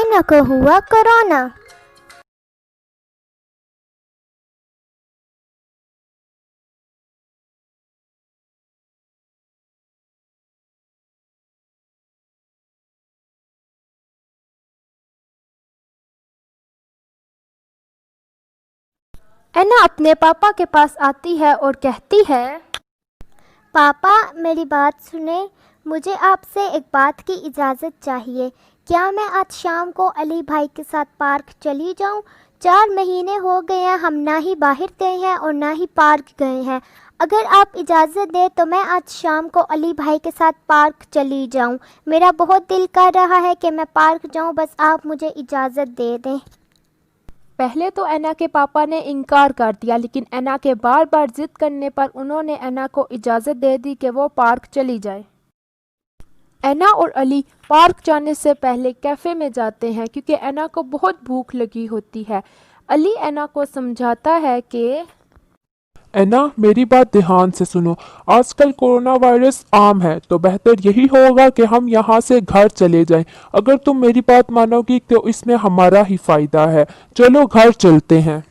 ऐना को हुआ कोरोना। ऐना अपने पापा के पास आती है और कहती है, पापा मेरी बात सुने, मुझे आपसे एक बात की इजाज़त चाहिए। क्या मैं आज शाम को अली भाई के साथ पार्क चली जाऊं? 4 महीने हो गए हैं, हम ना ही बाहर गए हैं और ना ही पार्क गए हैं। अगर आप इजाज़त दें तो मैं आज शाम को अली भाई के साथ पार्क चली जाऊं। मेरा बहुत दिल कर रहा है कि मैं पार्क जाऊं, बस आप मुझे इजाज़त दे दें। पहले तो ऐना के पापा ने इनकार कर दिया, लेकिन ऐना के बार बार जिद करने पर उन्होंने ऐना को इजाज़त दे दी कि वो पार्क चली जाए। ऐना और अली पार्क जाने से पहले कैफ़े में जाते हैं क्योंकि ऐना को बहुत भूख लगी होती है। अली ऐना को समझाता है कि ऐना, मेरी बात ध्यान से सुनो। आजकल कोरोना वायरस आम है, तो बेहतर यही होगा कि हम यहाँ से घर चले जाएं। अगर तुम मेरी बात मानोगी तो इसमें हमारा ही फायदा है। चलो घर चलते हैं।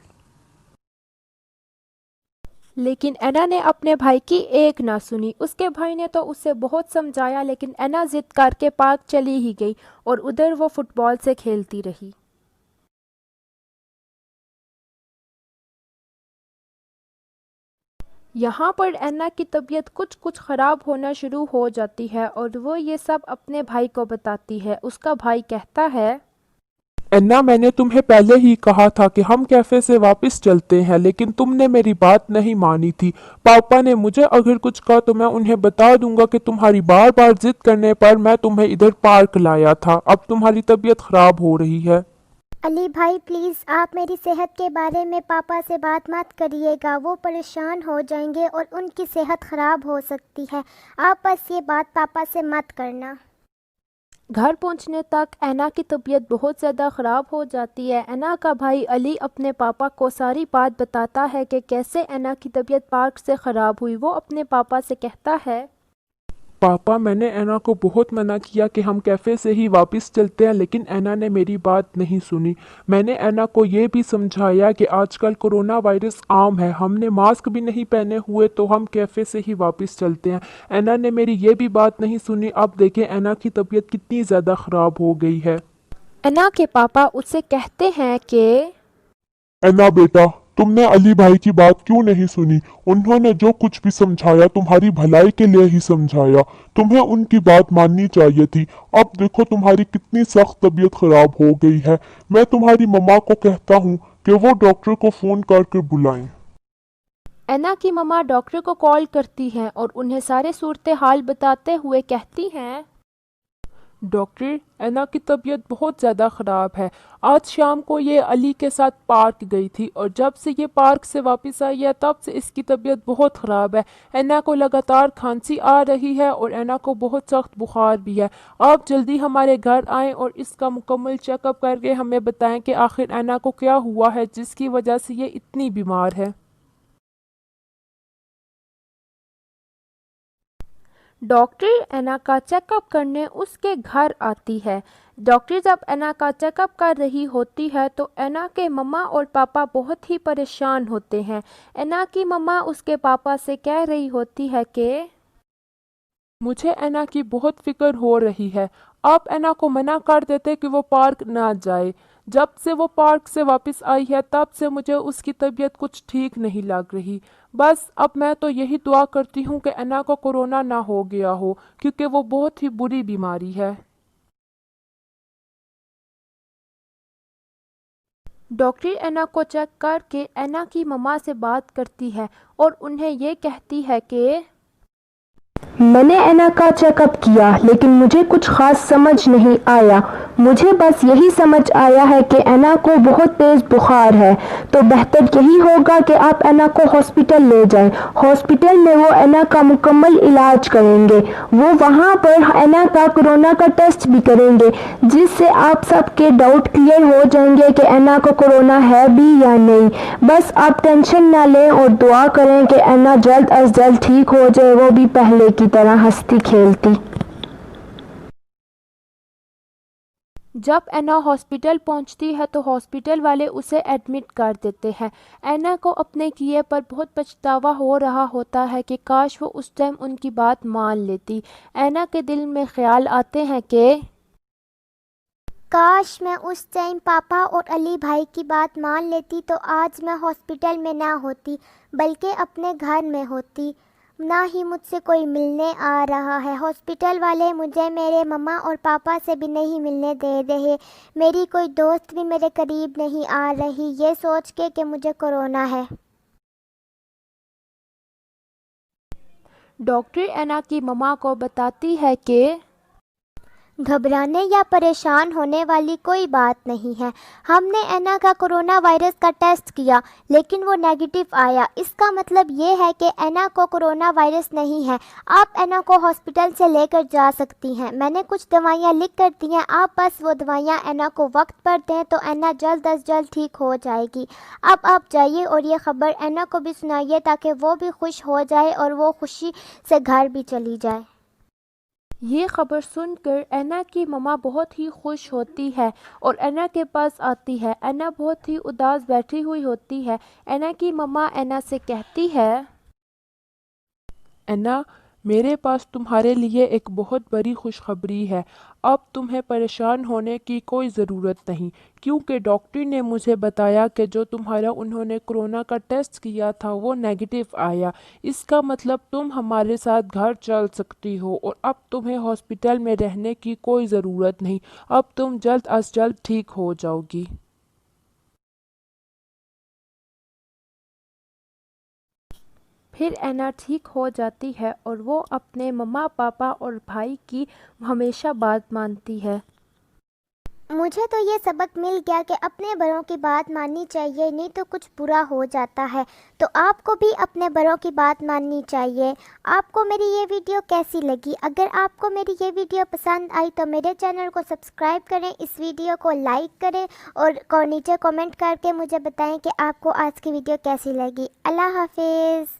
लेकिन ऐना ने अपने भाई की एक ना सुनी। उसके भाई ने तो उसे बहुत समझाया, लेकिन ऐना जिद करके पार्क चली ही गई और उधर वो फुटबॉल से खेलती रही। यहाँ पर ऐना की तबीयत कुछ कुछ ख़राब होना शुरू हो जाती है और वो ये सब अपने भाई को बताती है। उसका भाई कहता है, ऐना, मैंने तुम्हें पहले ही कहा था कि हम कैफे से वापस चलते हैं, लेकिन तुमने मेरी बात नहीं मानी थी। पापा ने मुझे अगर कुछ कहा तो मैं उन्हें बता दूंगा कि तुम्हारी बार बार जिद करने पर मैं तुम्हें इधर पार्क लाया था। अब तुम्हारी तबीयत खराब हो रही है। अली भाई प्लीज़ आप मेरी सेहत के बारे में पापा से बात मत करिएगा, वो परेशान हो जाएंगे और उनकी सेहत ख़राब हो सकती है। आप बस ये बात पापा से मत करना। घर पहुंचने तक ऐना की तबीयत बहुत ज़्यादा ख़राब हो जाती है। ऐना का भाई अली अपने पापा को सारी बात बताता है कि कैसे ऐना की तबीयत पार्क से ख़राब हुई। वो अपने पापा से कहता है, पापा, मैंने ऐना को बहुत मना किया कि हम कैफ़े से ही वापस चलते हैं, लेकिन ऐना ने मेरी बात नहीं सुनी। मैंने ऐना को ये भी समझाया कि आजकल कोरोना वायरस आम है, हमने मास्क भी नहीं पहने हुए तो हम कैफ़े से ही वापस चलते हैं। ऐना ने मेरी ये भी बात नहीं सुनी। अब देखें ऐना की तबीयत कितनी ज़्यादा ख़राब हो गई है। ऐना के पापा उससे कहते हैं कि ऐना बेटा, तुमने अली भाई की बात क्यों नहीं सुनी? उन्होंने जो कुछ भी समझाया तुम्हारी भलाई के लिए ही समझाया। तुम्हें उनकी बात माननी चाहिए थी। अब देखो तुम्हारी कितनी सख्त तबीयत खराब हो गई है। मैं तुम्हारी मम्मा को कहता हूँ कि वो डॉक्टर को फोन करके बुलाएं। ऐना की मम्मा डॉक्टर को कॉल करती हैं और उन्हें सारे सूरत हाल बताते हुए कहती हैं, डॉक्टर, ऐना की तबीयत बहुत ज़्यादा ख़राब है। आज शाम को ये अली के साथ पार्क गई थी और जब से ये पार्क से वापस आई है तब से इसकी तबीयत बहुत ख़राब है। ऐना को लगातार खांसी आ रही है और ऐना को बहुत सख्त बुखार भी है। आप जल्दी हमारे घर आएं और इसका मुकम्मल चेकअप करके हमें बताएं कि आखिर ऐना को क्या हुआ है जिसकी वजह से ये इतनी बीमार है। डॉक्टर ऐना का चेकअप करने उसके घर आती है। डॉक्टर जब ऐना का चेकअप कर रही होती है तो ऐना के मम्मा और पापा बहुत ही परेशान होते हैं। ऐना की मम्मा उसके पापा से कह रही होती है कि मुझे ऐना की बहुत फिक्र हो रही है। आप ऐना को मना कर देते कि वो पार्क ना जाए। जब से वो पार्क से वापस आई है तब से मुझे उसकी तबीयत कुछ ठीक नहीं लग रही। बस अब मैं तो यही दुआ करती हूँ कि ऐना को कोरोना ना हो गया हो, क्योंकि वो बहुत ही बुरी बीमारी है। डॉक्टर ऐना को चेक करके ऐना की मम्मा से बात करती है और उन्हें ये कहती है कि मैंने ऐना का चेकअप किया, लेकिन मुझे कुछ खास समझ नहीं आया। मुझे बस यही समझ आया है कि ऐना को बहुत तेज़ बुखार है। तो बेहतर यही होगा कि आप ऐना को हॉस्पिटल ले जाएं। हॉस्पिटल में वो ऐना का मुकम्मल इलाज करेंगे। वो वहाँ पर ऐना का कोरोना का टेस्ट भी करेंगे, जिससे आप सबके डाउट क्लियर हो जाएंगे कि ऐना को कोरोना है भी या नहीं। बस आप टेंशन ना लें और दुआ करें कि ऐना जल्द अज जल्द ठीक हो जाए, वो भी पहले की तरह हंसती खेलती। जब एना हॉस्पिटल पहुंचती है तो हॉस्पिटल वाले उसे एडमिट कर देते हैं। एना को अपने किए पर बहुत पछतावा हो रहा होता है कि काश वो उस टाइम उनकी बात मान लेती। एना के दिल में ख्याल आते हैं कि काश मैं उस टाइम पापा और अली भाई की बात मान लेती तो आज मैं हॉस्पिटल में ना होती बल्कि अपने घर में होती। ना ही मुझसे कोई मिलने आ रहा है। हॉस्पिटल वाले मुझे मेरे मम्मा और पापा से भी नहीं मिलने दे रहे। मेरी कोई दोस्त भी मेरे करीब नहीं आ रही ये सोच के कि मुझे कोरोना है। डॉक्टर एना की मम्मा को बताती है कि घबराने या परेशान होने वाली कोई बात नहीं है। हमने एना का कोरोना वायरस का टेस्ट किया लेकिन वो नेगेटिव आया। इसका मतलब ये है कि एना को कोरोना वायरस नहीं है। आप एना को हॉस्पिटल से लेकर जा सकती हैं। मैंने कुछ दवाइयाँ लिख कर दी हैं। आप बस वो दवाइयाँ एना को वक्त पर दें तो एना जल्द अज जल्द ठीक हो जाएगी। अब आप जाइए और ये ख़बर एना को भी सुनाइए ताकि वो भी खुश हो जाए और वो खुशी से घर भी चली जाए। ये खबर सुनकर एना की मम्मा बहुत ही खुश होती है और एना के पास आती है। एना बहुत ही उदास बैठी हुई होती है। एना की मम्मा एना से कहती है, एना, मेरे पास तुम्हारे लिए एक बहुत बड़ी खुशखबरी है। अब तुम्हें परेशान होने की कोई ज़रूरत नहीं, क्योंकि डॉक्टर ने मुझे बताया कि जो तुम्हारा उन्होंने कोरोना का टेस्ट किया था वो नेगेटिव आया। इसका मतलब तुम हमारे साथ घर चल सकती हो और अब तुम्हें हॉस्पिटल में रहने की कोई ज़रूरत नहीं। अब तुम जल्द अज जल्द ठीक हो जाओगी। फिर एना ठीक हो जाती है और वो अपने मम्मा पापा और भाई की हमेशा बात मानती है। मुझे तो ये सबक मिल गया कि अपने बड़ों की बात माननी चाहिए, नहीं तो कुछ बुरा हो जाता है। तो आपको भी अपने बड़ों की बात माननी चाहिए। आपको मेरी ये वीडियो कैसी लगी? अगर आपको मेरी ये वीडियो पसंद आई तो मेरे चैनल को सब्सक्राइब करें, इस वीडियो को लाइक करें और नीचे कमेंट करके मुझे बताएं कि आपको आज की वीडियो कैसी लगी। अल्लाह हाफिज़।